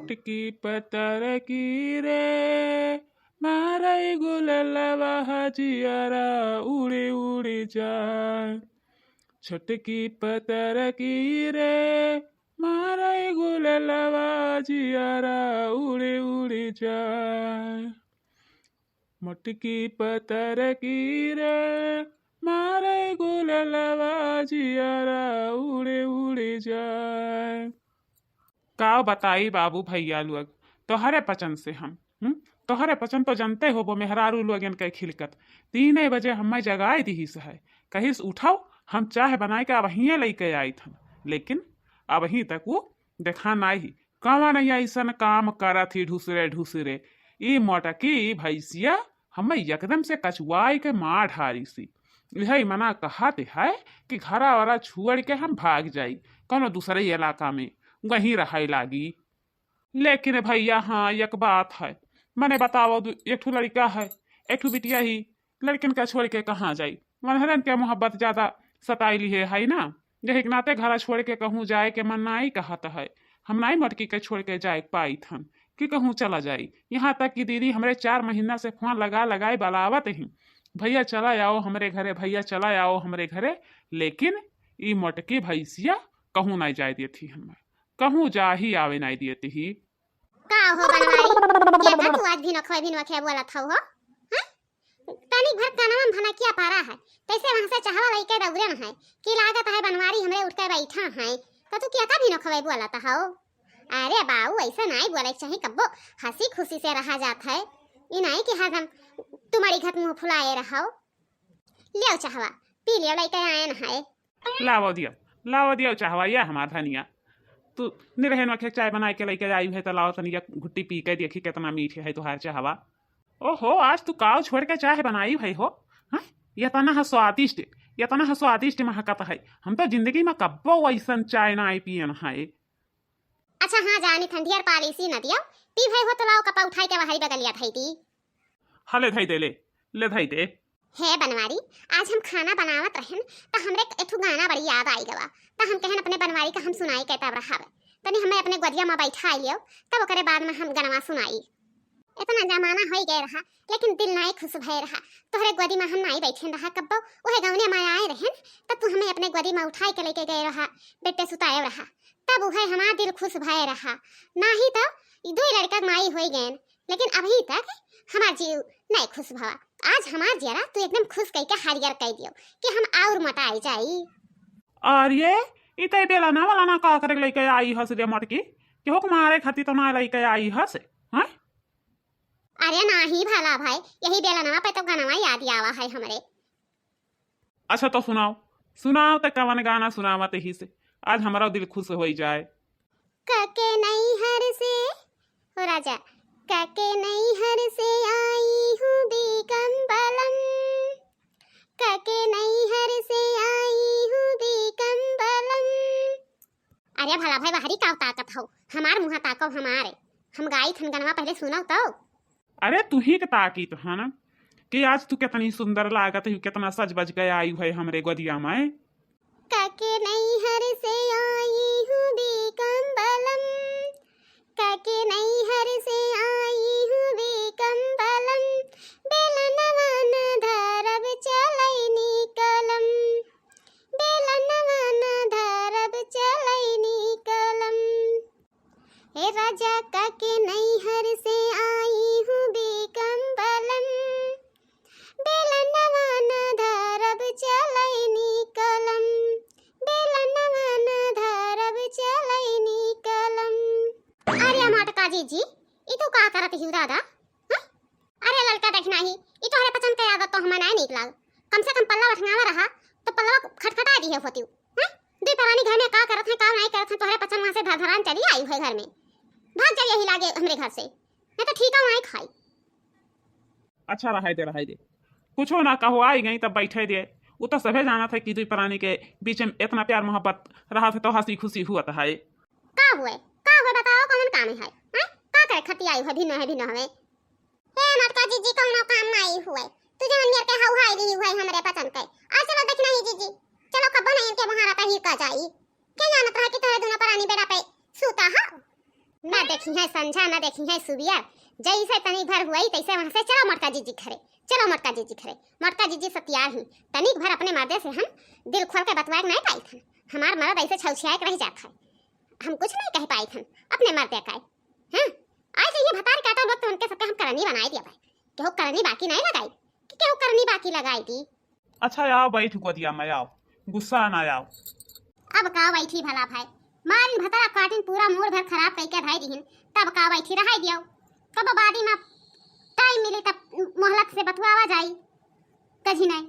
मटकी पतर की रे मारै गुललवा हजियारा उड़ी उड़ी जाए। छटकी पतर की रे मारै गुललवा जियारा उड़ी उड़ी जाए। मटकी पतर की रे मारै गुललवा जियारा उड़ी उड़ी जाए। का बताई बाबू भैया लोग तोहरे पचन से हम तोहरे पचन तो जानते हो वो मेहरारू लोगन के खिलकत 3 बजे हमें जगाए दी है कहीं से उठाओ हम चाय बनाए के अब वहीं लेके आई थन, लेकिन अब वहीं तक वो देखा नहीं कवा नहीं ऐसा काम करा थी ढूसरे ढूसरे। ई मोटकी भैंसिया हमें एकदम से कचुआई के मार ढारी सी। यही मना कहते है कि घरा वाला छुअड़ के हम भाग जाई कोनो दूसरे इलाका में वहीं रहे लागी। लेकिन भैया हाँ एक बात है मैंने बताओ एक ठू लड़का है एक ठू बिटिया ही लड़किन का छोड़ के कहाँ जाई। मनहरन के मोहब्बत ज्यादा सताइली है ना यही नाते घर छोड़ के कहूँ जाए के मन नहीं कहता है। हम नहीं मटकी के छोड़ के जाए पाई थन कि कहूँ चला जाई। यहाँ तक कि दीदी हमारे 4 महीना से फोन लगाए बलावत ही भैया चला आओ हमारे घरे भैया चला आओ हमारे घरे, लेकिन ई मोटकी भैंसिया कहूँ नहीं जाए देती हमें कहूँ जा ही आवे नहीं देती ही। का हो बनवारी क्या था तू आज भी नखवे बोला था हो हैं तनी भर कनवा भना क्या पारा है तैसे वहां से चाहवा लइके दौरे न है कि लागत है बनवारी हमरे उठ के बैठा है तो तू क्या था भी नखवे बोला था हो। अरे बाऊ ऐसा नहीं बोले चाहिए कब्बो हंसी खुशी से रहा जाता है ये नहीं कि हरदम तुम्हारी घर मुंह फुलाए रहो। लियो चाहवा पी लियो लइके आए न है लाओ दियो चाहवा या हमार धनिया तू निरहन में चाय बना के लेके आई है तो लाओ तनिया घुट्टी पी के देखी कितना मीठे है तुहार चाहवा। ओहो आज तू काव छोड़ के चाय बनाई है हो ये तना स्वादिष्ट महकत है। हम तो जिंदगी में कब्बो वैसन चाय ना पियन है। अच्छा हाँ जानी ठंडी और पॉलिसी न दियो पी भाई हो तो लाओ कपा उठाई के वहाई बगलिया थाई दी हले धाई दे ले धाई दे। हे बनवारी आज हम खाना बनावत रहन त हमरे एठू गाना बड़ी याद आई गवा त हम कहन अपने बनवारी का हम सुनाई कहता रहावे तनी हमें अपने गोदिया में बैठा लियो तब ओकरे बाद में हम गनवा सुनाई। इतना जमाना हो गए रहा लेकिन दिल नहीं खुश भय रहा तोहरे गोदी में हम नहीं बैठे रहा कब्बो ओहे गावने में आए रहन तब तू हमें अपने गोदी में उठाई के लेके गए रहा बेटे सुताए रहा तब ओहे हमारा दिल खुश भय रहा नहीं तो ई दो लड़का माई हो गए लेकिन अभी तक हमार जीव नहीं खुश भवा। आज हमार जरा तू एकदम खुश कह के हरियर कह दियो कि हम और मटाई जाई। और ये इते बेला ना वाला ना का करे लेके आई हस रे मटकी कि हो मारे खाती तो ना लेके आई हस हैं। अरे नहीं भला भाई यही बेला ना पे तो गाना याद आवा है हमरे। अच्छा तो सुनाओ तो कवन गाना सुनावत ही से आज हमारा दिल खुश हो जाए। कके नहीं हर से हो राजा कके नहीं हर से आई हूँ बेकम्बलम कके नहीं हर से आई हूँ बेकम्बलम। अरे भला भाई बाहरी का ताकत हो हमार मुँह ताको हमारे हम गाई थन गनवा पहले सुनाओ तो। अरे तू ही ताकी तो है ना कि आज तू कितनी सुंदर लागत है कितना सज बज गया आई है हमरे गोदिया में। कके नहीं हर से आई हूँ बेकम्बलम कके नहीं हर से आई हूँ बेकम्बलम बेलनवा न धरब चलैनी कलम बेलनवा न धरब चलैनी कलम। हे राजा कके नहीं हर से आई हूँ बेकम्बलम बेलनवा न धरब चलैनी कलम बेलनवा न धरब चलैनी कलम। अरे मटका जी ई तू का करत ही दादा हां। अरे लड़का देखना ही ई तोहरे पसंद के आदत तो हमें नहीं निकला कम से कम पल्ला उठनावा रहा तो पल्ला खटखटा दी है होती हां। दे परानी घर में का करत है का नहीं करत है तोहरे पसंद वहां से धरधरान चली आई है घर में भाग जा यही लागे हमरे घर से मैं तो ठीक है वहीं खाई। अच्छा रहा दे कुछ ना कहो आई गई तब बैठे दे वो तो सभे जाना था कि दुई प्राणी के बीच में इतना प्यार मोहब्बत रहा था तो हंसी खुशी हुआ था है। का हुए बताओ कौन काम है हैं का करे खती आई है भी न हमें। हे मटका जीजी कौन काम नहीं हुए तुझे मन मेरे के हाउ हाई दी हुई हमरे पसंद के आज चलो देखना ही जीजी चलो कब नहीं के बहारा पे ही का जाई के जानत रहा कि तेरे दोनों प्राणी बेड़ा पे सूता हा। ना देखी है संझा ना देखी है सुबिया, जैसे तनी भर हुई तैसे वहां से चलो मोटका जीजी घरे, चलो मोटका जीजी घरे। मोटका जीजी सत्यार ही तनिक भर अपने मर्दे से हम दिल खोल के बतवा नहीं पाई थन। हमार मर्द ऐसे छौछिया के रह जात है, हम कुछ नहीं कह पाई थन अपने मर्दे का। हां आज ये भतार काटा वक्त उनके सबके हम करनी बनाई दिया भाई, केहू करनी बाकी नहीं लगाई कि केहू करनी बाकी लगाई थी। अच्छा आओ बैठ गोदिया में आओ, गुस्सा ना आओ। अब का बैठी भला भाई, मारिन भतारा काटिन पूरा मूड भर खराब कई के भाई दिहिन, तब का बैठी रहाई दियो। कब बादी में टाइम मिले तब मोहलत से बतवावा जाई कजी नहीं।